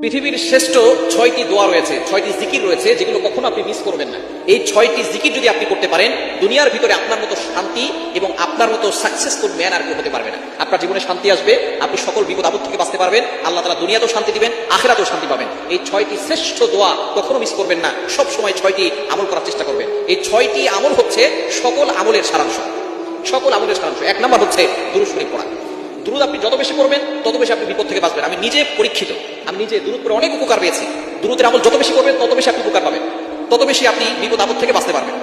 পৃথিবীর শ্রেষ্ঠ 6টি দোয়া রয়েছে, 6টি জিকির রয়েছে, যেগুলো কখনো আপনি মিস করবেন না। এই 6টি জিকির যদি আপনি করতে পারেন, দুনিয়ার ভিতরে আপনার মতো শান্তি এবং আপনার মতো সাকসেসফুল ম্যান আর কেউ হতে পারবে না। আপনার জীবনে শান্তি আসবে, আপনি সকল বিপদ আপদ থেকে বাঁচতে পারবেন, আল্লাহ তাআলা দুনিয়াতেও শান্তি দিবেন, আখিরাতেও শান্তি পাবেন। এই 6টি শ্রেষ্ঠ দোয়া কখনো মিস করবেন না, সব সময় 6টি আমল করার চেষ্টা করবেন। এই 6টি আমল হচ্ছে সকল আমলের সারাংশ, সকল আমলের সারাংশ। 1 নম্বর হচ্ছে দুরূদ শরীফ পড়া। দুরূদ আপনি যত বেশি করবেন তত বেশি আপনি বিপদ থেকে বাঁচবেন। আমি নিজে পরীক্ষিত, আমি নিজে দুরূদ পড়ে অনেক উপকার পেয়েছি। দুরূদের আমল যত বেশি করবেন তত বেশি আপনি উপকার পাবেন, তত বেশি আপনি বিপদ আপদ থেকে বাঁচতে পারবেন।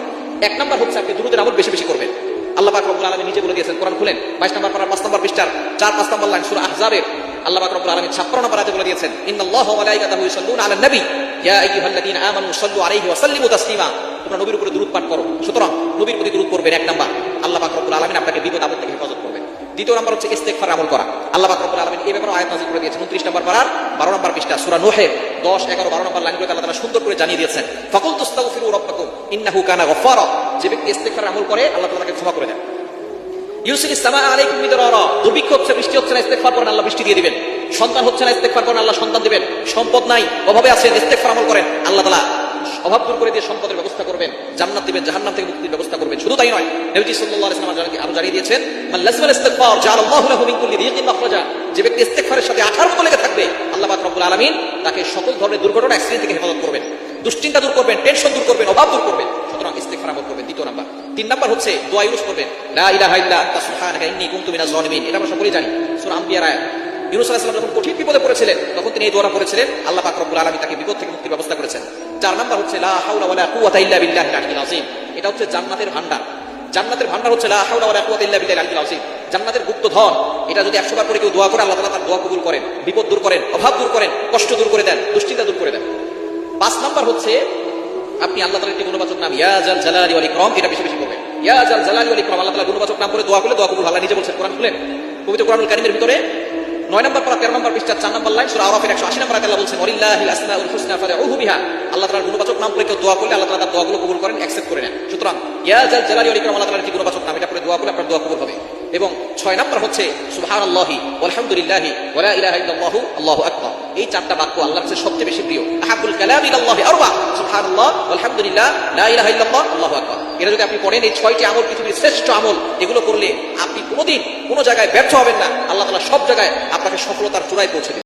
1 নম্বর হচ্ছে আপনি দুরূদের আমল বেশি বেশি করবেন। আল্লাহ পাক রব্বুল আলামিন নিজে বলে দিয়েছেন, কোরআন খুলেন 22 নম্বর পারা 5 নম্বর পৃষ্ঠার 4-5 নম্বর লাইন সূরা আহজাবের আল্লাহ পাক রব্বুল আলামিন 56 নম্বর আয়াতে বলে দিয়েছেন, ইন্নাল্লাহা ওয়া মালাইকাতাহু ইউসাল্লুনা আলান নবী ইয়া আইয়ুহাল্লাযীনা আমানু সাল্লু আলাইহি ওয়া সাল্লিমু তাসলিমা। তোমরা নবীর উপরে দুরূদ পাঠ করো। সুতরাং নবীর প্রতি দুরূদ পড়বেন 1 নম্বর, আল্লাহ পাক রব্বুল আলামিন আপনাকে বিপদ আপদ থেকে হেফাজত করবেন। 2 নম্বর হচ্ছে ইস্তেগফার আমল করা। আল্লাহ পাক রব্বুল আলামিন এই ব্যাপারে আয়াত নাযিল করে দিয়েছেন 29 নম্বর পারার 12 নম্বর পৃষ্ঠা সূরা নূহের 10, 11, 12 নম্বর লাইনগুলোতে আল্লাহ তাআলা সুন্দর করে জানিয়ে দিয়েছেন, ফাকুল তুস্তাগফিরু রাব্বাকুম ইন্নাহু কানা গফফারা। যে ব্যক্তি ইস্তেগফার আমল করে আল্লাহ তাআলা তাকে ক্ষমা করে দেন। ইউসিলিস সামা আলাইকুম মিদরারা। দুর্ভিক্ষ হচ্ছে, বৃষ্টি হচ্ছে না, ইস্তেগফার করেন আল্লাহ বৃষ্টি দিয়ে দিবেন। সন্তান হচ্ছে না, ইস্তেগফার করেন আল্লাহ সন্তান দিবেন। সম্পদ নাই, অভাবে আছেন, ইস্তেগফার আমল করেন, আল্লাহ তাআলা অভাব দূর করে দিয়ে সম্পদের ব্যবস্থা করবেন, জান্নাত দিবেন, জাহান্নাম থেকে মুক্তির ব্যবস্থা করবেন। শুধু তাই নয়, নবীজি সাল্লাল্লাহু আলাইহি ওয়াসাল্লাম আরো জানিয়ে দিয়েছেন, মান লাযিমাল ইস্তিগফার জাআলাল্লাহু লাহু মিন কুল্লি যিকিন মাখরাজা। যে ব্যক্তি ইস্তেগফারের সাথে 18 মতো লেগে থাকবে, আল্লাহ পাক রব্বুল আলামিন তাকে সকল ধরনের দুর্ঘটনা, অ্যাক্সিডেন্ট থেকে হেফাজত করবেন, দুশ্চিন্তা দূর করবেন, টেনশন দূর করবেন, অভাব দূর করবেন। সুতরাং ইস্তেগফার আমল করবেন 2 নাম্বার। 3 নাম্বার হচ্ছে দোয়া ইউনুস করবেন, লা ইলাহা ইল্লা আনতা সুবহানাকা ইন্নী কুনতু মিনাজ জালিমিন। এটা আমরা সকলেই জানি, সূরা আম্বিয়ার আয়াত। ইউনুস আলাইহিস সালাম যখন কঠিন বিপদে পড়েছিলেন তখন তিনি এই দোয়াটা পড়েছিলেন, আল্লাহ পাক রব্বুল আলামিন তাকে বিপদ থেকে মুক্তির ব্যবস্থা করেছেন। 4 নাম্বার হচ্ছে লা হাওলা ওয়ালা কুওয়াতা ইল্লা বিল্লাহিল আলিয়্যিল আযীম। এটা হচ্ছে জান্নাতের ভান্ডার। জান্নাতের ভান্ডার হচ্ছে লা হাওলা ওয়ালা কুওয়াতা ইল্লা বিল্লাহিল আলিয়্যিল আযীম, জান্নাতের গুপ্তধন। এটা যদি 100 বার করে কেউ দোয়া করে, আল্লাহ তাআলা তার দোয়া কবুল করেন, বিপদ দূর করেন, অভাব দূর করেন, কষ্ট দূর করে দেন, দুশ্চিন্তা দূর করে দেন। 5 নাম্বার হচ্ছে আপনি আল্লাহ তাআলার একটি গুণবাচক নাম ইয়া জাল জালালি ওয়াল ইকরাম, এটা বেশি বেশি করবেন। ইয়া জাল জালালি ওয়াল ইকরাম, আল্লাহ তাআলার গুণবাচক নাম করে দোয়া করলে দোয়া কবুল। আল্লাহ নিজে বলছেন, কোরআন খুলেন, পবিত্র কোরআনুল কারীমের ভিতরে 9 নম্বর পারা 13 নম্বর পৃষ্ঠা 4 নম্বর লাইন সূরা আরাফের 180 নম্বর আয়াতে আল্লাহ বলছেন, ওয়ালিল্লাহিল আসমাউল হুসনা ফাদউহু বিহা। আল্লাহ তাআলার গুণবাচক নাম করে কেউ দোয়া করলে আল্লাহ তাআলা তার দোয়াগুলো কবুল করেন, অ্যাকসেপ্ট করে নেন। সুতরাং ইয়া জাল জালালি ওয়াল ইকরাম আল্লাহ তাআলার একটি গুণবাচক নাম, এটা করে দোয়া করলে আপনার দোয়া কবুল হবে। এবং 6 নম্বর হচ্ছে সুবহানাল্লাহি ওয়ালহামদুলিল্লাহি ওয়া লা ইলাহা ইল্লাল্লাহু আল্লাহু আকবার। এই 4টা বাক্য আল্লাহর কাছে সবচেয়ে বেশি প্রিয়। আহাবুল কালামি ইলাল্লাহি আরবা, সুবহানাল্লাহ ওয়ালহামদুলিল্লাহ লা ইলাহা ইল্লাল্লাহ আল্লাহু আকবার। এটা যদি আপনি পড়েন, এই 6টি আমল পৃথিবীর শ্রেষ্ঠ আমল। এগুলো করলে আপনি কোনোদিন কোনো জায়গায় ব্যর্থ হবেন না। আল্লাহ তাআলা সব জায়গায় আপনাকে সফলতার চূড়ায় পৌঁছে দেবেন।